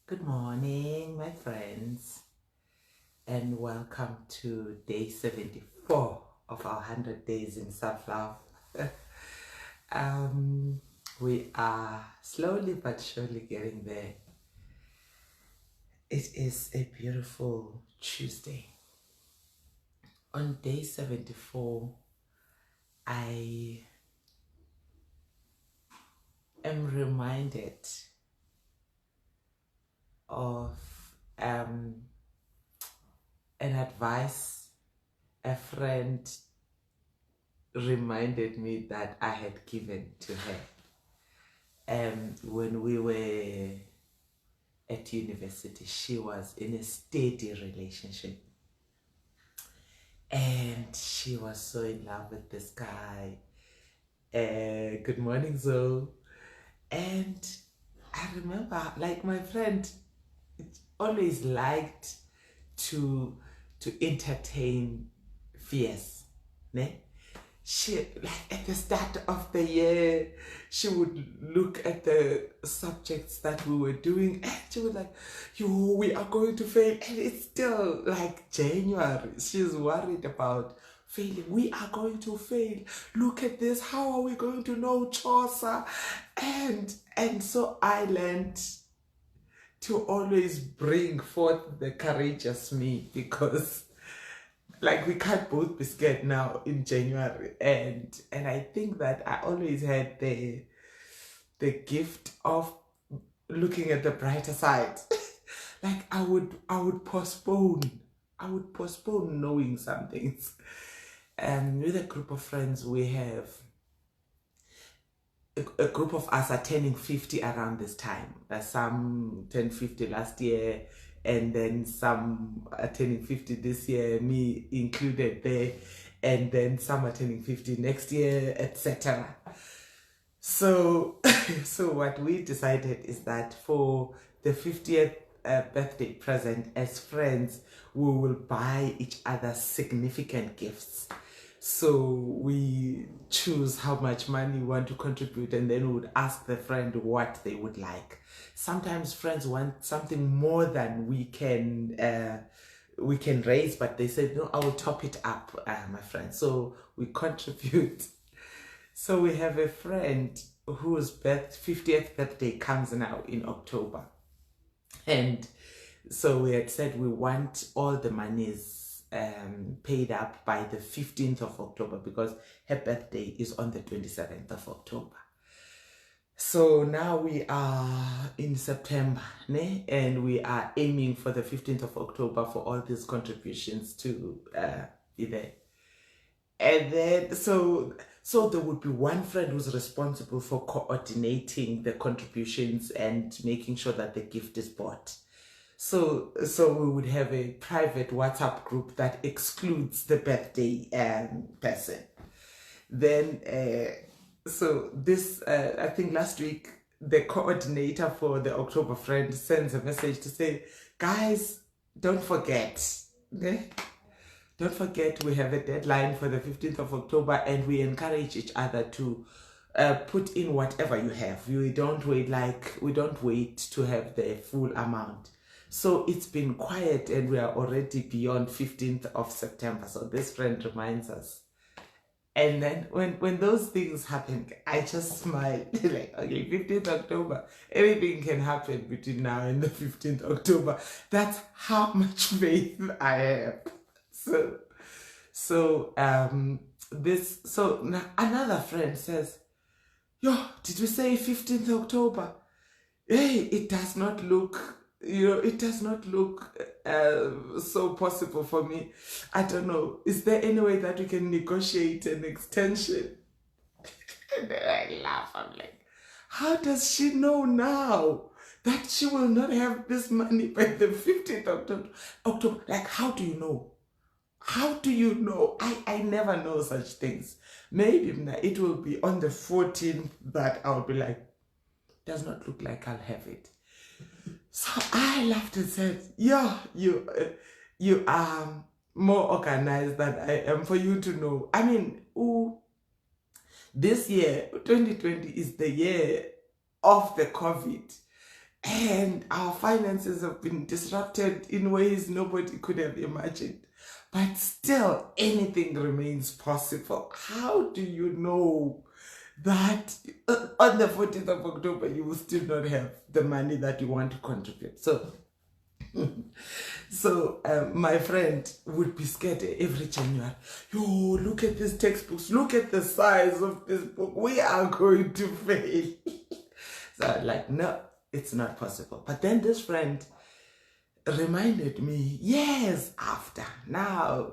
Good morning, my friends, and welcome to day 74 of our 100 days in self-love. We are slowly but surely getting there. It is a beautiful Tuesday. On day 74, I am reminded of an advice a friend reminded me that I had given to her. When we were at university, she was in a steady relationship. And she was so in love with this guy. Good morning, Zoe. And I remember, like, my friend always liked to entertain fears. Ne? She, like, at the start of the year, she would look at the subjects that we were doing and she was like, we are going to fail. And it's still like January. She's worried about failing. We are going to fail. Look at this. How are we going to know Xhosa? And so I learned to always bring forth the courageous me, because like we can't both be scared now in January. And I think that I always had the gift of looking at the brighter side. Like I would postpone knowing some things. And with a group of friends, we have a group of us are turning 50 around this time. Some turned 50 last year, and then some are turning 50 this year, me included there, and then some are turning 50 next year, etc. So, so what we decided is that for the 50th birthday present, as friends, we will buy each other significant gifts. So we choose how much money we want to contribute, and then we would ask the friend what they would like. Sometimes friends want something more than we can raise, but they said, no, I will top it up, my friend. So we contribute. So we have a friend whose 50th birthday comes now in October. And so we had said we want all the monies paid up by the 15th of October, because her birthday is on the 27th of October. So now we are in September, ne? And we are aiming for the 15th of October for all these contributions to be there. And then so there would be one friend who's responsible for coordinating the contributions and making sure that the gift is bought. So we would have a private WhatsApp group that excludes the birthday person. Then, so this, I think last week, the coordinator for the October friend sends a message to say, guys, don't forget, okay? Don't forget, we have a deadline for the 15th of October, and we encourage each other to put in whatever you have. We don't wait to have the full amount. So it's been quiet, and we are already beyond 15th of September. So this friend reminds us. And then when those things happen, I just smile. Like, okay, 15th October, anything can happen between now and the 15th October. That's how much faith I have. So now another friend says, yo, did we say 15th October? Hey, it does not look, so possible for me. I don't know. Is there any way that we can negotiate an extension? And then I laugh. I'm like, how does she know now that she will not have this money by the 15th of October? Like, how do you know? How do you know? I never know such things. Maybe it will be on the 14th that I'll be like, does not look like I'll have it. So I laughed and said, yeah, you are more organized than I am for you to know. I mean, this year, 2020, is the year of the COVID. And our finances have been disrupted in ways nobody could have imagined. But still, anything remains possible. How do you know that on the 14th of October you will still not have the money that you want to contribute? So my friend would be scared every January. Yo, look at these textbooks. Look at the size of this book. We are going to fail. So I'm like, no, it's not possible. But then this friend reminded me years after now,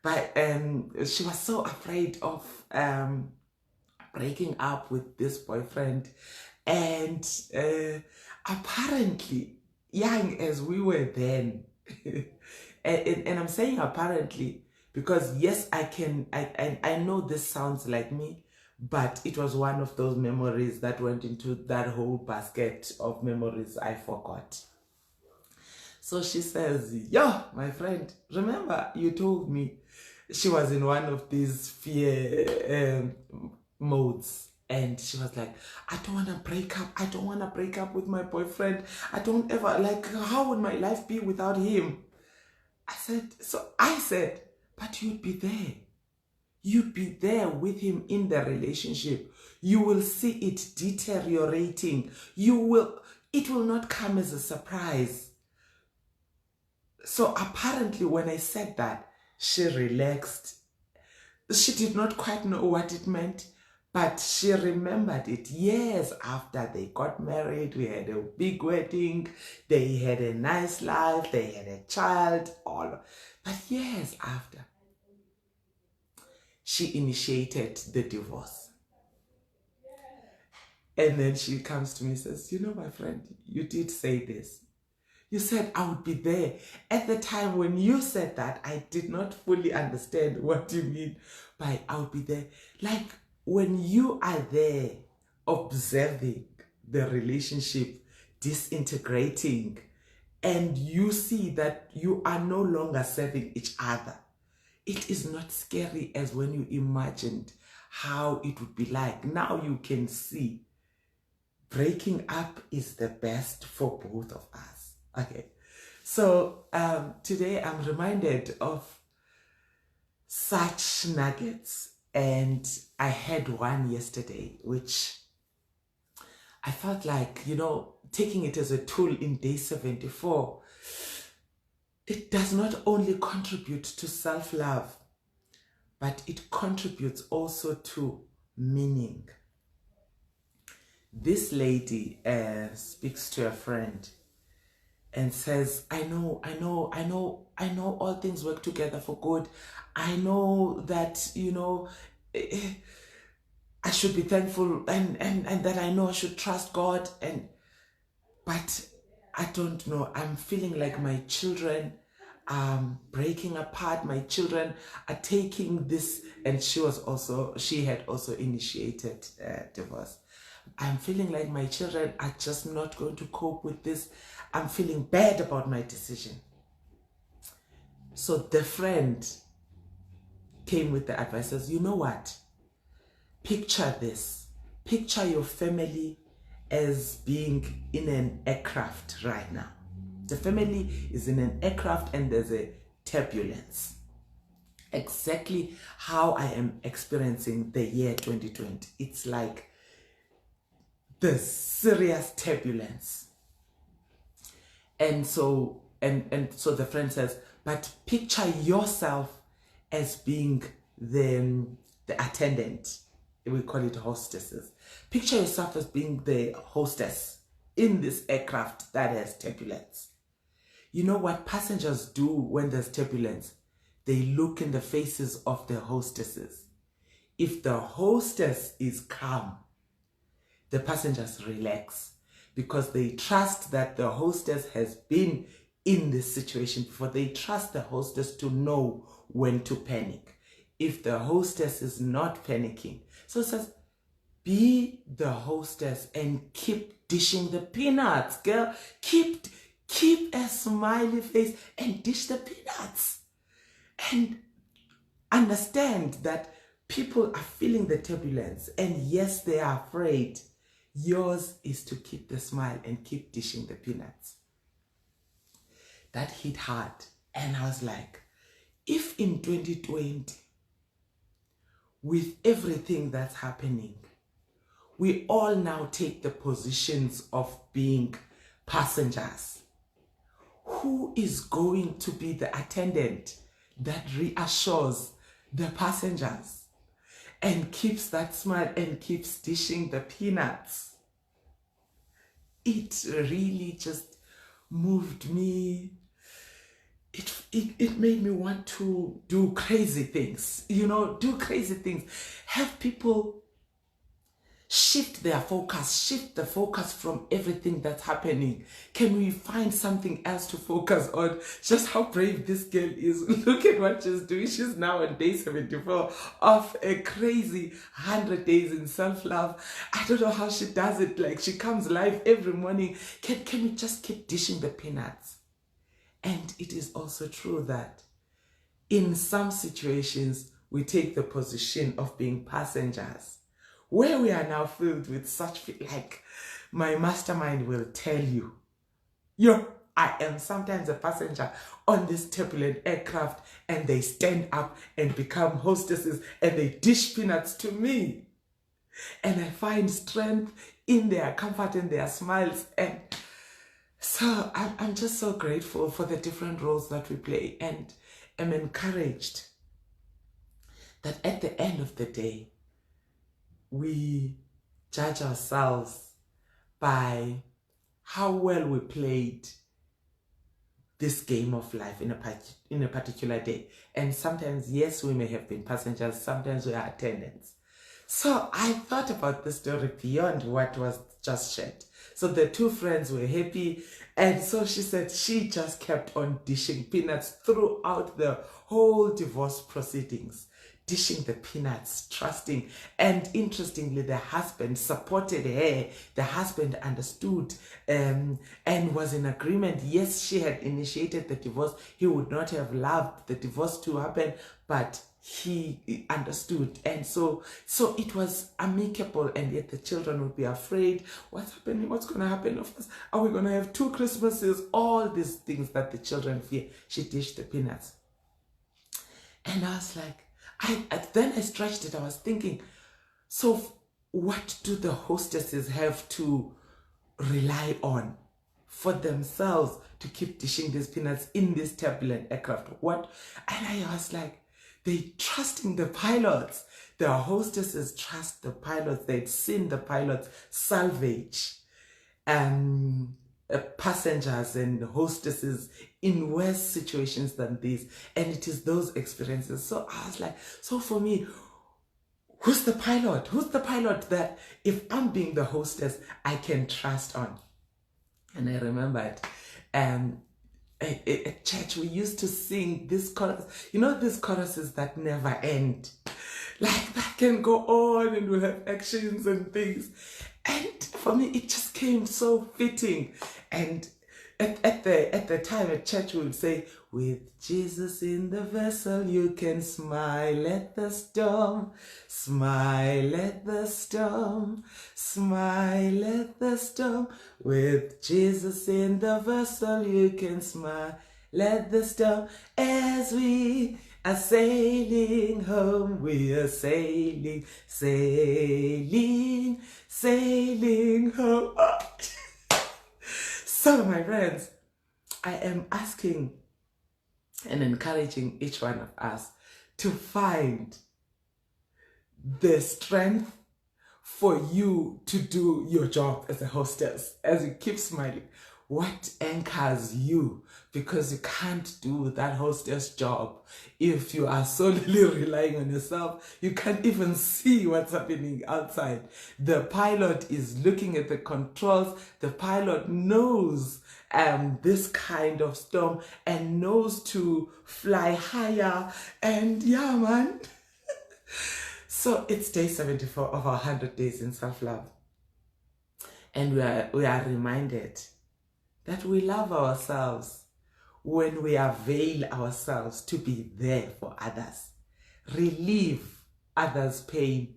but she was so afraid of breaking up with this boyfriend, and apparently, young as we were then, and I'm saying apparently because yes, I know this sounds like me, but it was one of those memories that went into that whole basket of memories I forgot. So she says, yo, my friend, remember you told me she was in one of these fear modes. And she was like, I don't want to break up. I don't want to break up with my boyfriend. I don't ever, like, how would my life be without him? I said, but you'd be there. You'd be there with him in the relationship. You will see it deteriorating. It will not come as a surprise. So apparently when I said that, she relaxed. She did not quite know what it meant, but she remembered it years after they got married. We had a big wedding. They had a nice life. They had a child. But years after, she initiated the divorce. And then she comes to me and says, you know, my friend, you did say this. You said I would be there. At the time when you said that, I did not fully understand what you mean by I would be there. Like when you are there observing the relationship disintegrating and you see that you are no longer serving each other, it is not scary as when you imagined how it would be like. Now you can see breaking up is the best for both of us. Okay, so today I'm reminded of such nuggets, and I had one yesterday which I felt like, taking it as a tool in day 74, it does not only contribute to self-love, but it contributes also to meaning. This lady speaks to a friend and says, I know all things work together for good. I know that, I should be thankful and that I know I should trust God, but I don't know. I'm feeling like my children are breaking apart. My children are taking this, and she had also initiated divorce. I'm feeling like my children are just not going to cope with this. I'm feeling bad about my decision. So the friend came with the advice, says, you know what? Picture this. Picture your family as being in an aircraft right now. The family is in an aircraft and there's a turbulence. Exactly how I am experiencing the year 2020. It's like the serious turbulence. And so the friend says, but picture yourself as being the attendant. We call it hostesses. Picture yourself as being the hostess in this aircraft that has turbulence. You know what passengers do when there's turbulence? They look in the faces of the hostesses. If the hostess is calm, the passengers relax because they trust that the hostess has been in this situation before. They trust the hostess to know when to panic. If the hostess is not panicking, so it says, be the hostess and keep dishing the peanuts, girl. Keep a smiley face and dish the peanuts. And understand that people are feeling the turbulence. And yes, they are afraid. Yours is to keep the smile and keep dishing the peanuts. That hit hard. And I was like, if in 2020, with everything that's happening, we all now take the positions of being passengers, who is going to be the attendant that reassures the passengers and keeps that smile and keeps dishing the peanuts? It really just moved me. It made me want to do crazy things, do crazy things. Have people shift their focus, shift the focus from everything that's happening. Can we find something else to focus on? Just how brave this girl is. Look at what she's doing. She's now on day 74 of a crazy 100 days in self-love. I don't know how she does it. Like, she comes live every morning. Can we just keep dishing the peanuts? And it is also true that in some situations, we take the position of being passengers, where we are now filled with such, like, my mastermind will tell you, I am sometimes a passenger on this turbulent aircraft, and they stand up and become hostesses and they dish peanuts to me. And I find strength in their comfort and their smiles. And so I'm just so grateful for the different roles that we play, and am encouraged that at the end of the day, we judge ourselves by how well we played this game of life in a particular day. And sometimes, yes, we may have been passengers, sometimes we are attendants. So I thought about the story beyond what was just shared. So the two friends were happy, and so she said she just kept on dishing peanuts throughout the whole divorce proceedings, dishing the peanuts, trusting. And interestingly, the husband supported her. The husband understood and was in agreement. Yes, she had initiated the divorce. He would not have loved the divorce to happen, but he understood. And so it was amicable, and yet the children would be afraid. What's happening? What's going to happen of us? Are we going to have 2 Christmases? All these things that the children fear. She dished the peanuts. And I was like, then I stretched it. I was thinking, so what do the hostesses have to rely on for themselves to keep dishing these peanuts in this turbulent aircraft? What? And I was like, they trusting the pilots. The hostesses trust the pilots. They'd seen the pilots salvage passengers and hostesses in worse situations than this. And it is those experiences. So I was like, so for me, who's the pilot? Who's the pilot that if I'm being the hostess, I can trust on? And I remembered at church, we used to sing this chorus. These choruses that never end. Like, that can go on, and we'll have actions and things. And for me, it just came so fitting. And at the time at church, we would say, with Jesus in the vessel, you can smile at the storm, smile at the storm, smile at the storm. With Jesus in the vessel, you can smile at the storm. As we are sailing home, we are sailing, sailing, sailing home. So, my friends, I am asking and encouraging each one of us to find the strength for you to do your job as a hostess, as you keep smiling. What anchors you? Because you can't do that hostess job if you are solely relying on yourself. You can't even see what's happening outside. The pilot is looking at the controls. The pilot knows this kind of storm and knows to fly higher. And yeah, man. So it's day 74 of our 100 days in self-love. And we are reminded that we love ourselves when we avail ourselves to be there for others, relieve others' pain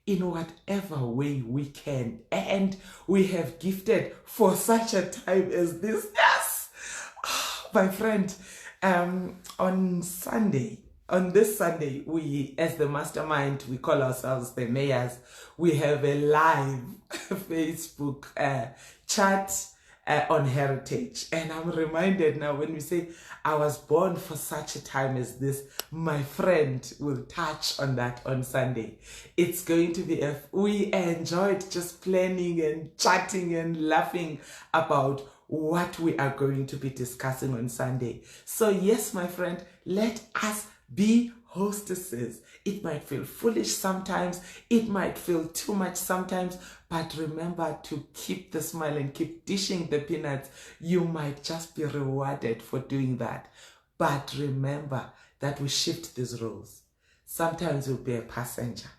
in whatever way we can. And we have gifted for such a time as this. Yes! My friend, on this Sunday, we, as the mastermind, we call ourselves the mayors, we have a live Facebook chat on heritage. And I'm reminded now when we say I was born for such a time as this, my friend will touch on that on Sunday. It's going to be we enjoyed just planning and chatting and laughing about what we are going to be discussing on Sunday. So yes, my friend, let us be hostesses. It might feel foolish sometimes, it might feel too much sometimes, but remember to keep the smile and keep dishing the peanuts. You might just be rewarded for doing that. But remember that we shift these roles. Sometimes you'll be a passenger.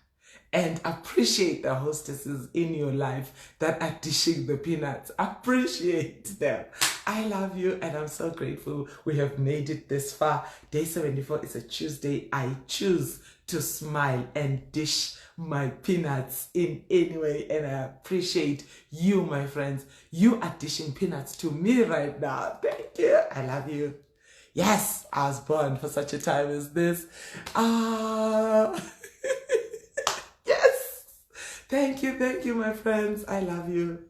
And appreciate the hostesses in your life that are dishing the peanuts. Appreciate them. I love you and I'm so grateful we have made it this far. Day 74 is a Tuesday. I choose to smile and dish my peanuts in any way, and I appreciate you, my friends. You are dishing peanuts to me right now. Thank you. I love you. Yes, I was born for such a time as this. Yes. Thank you, my friends. I love you.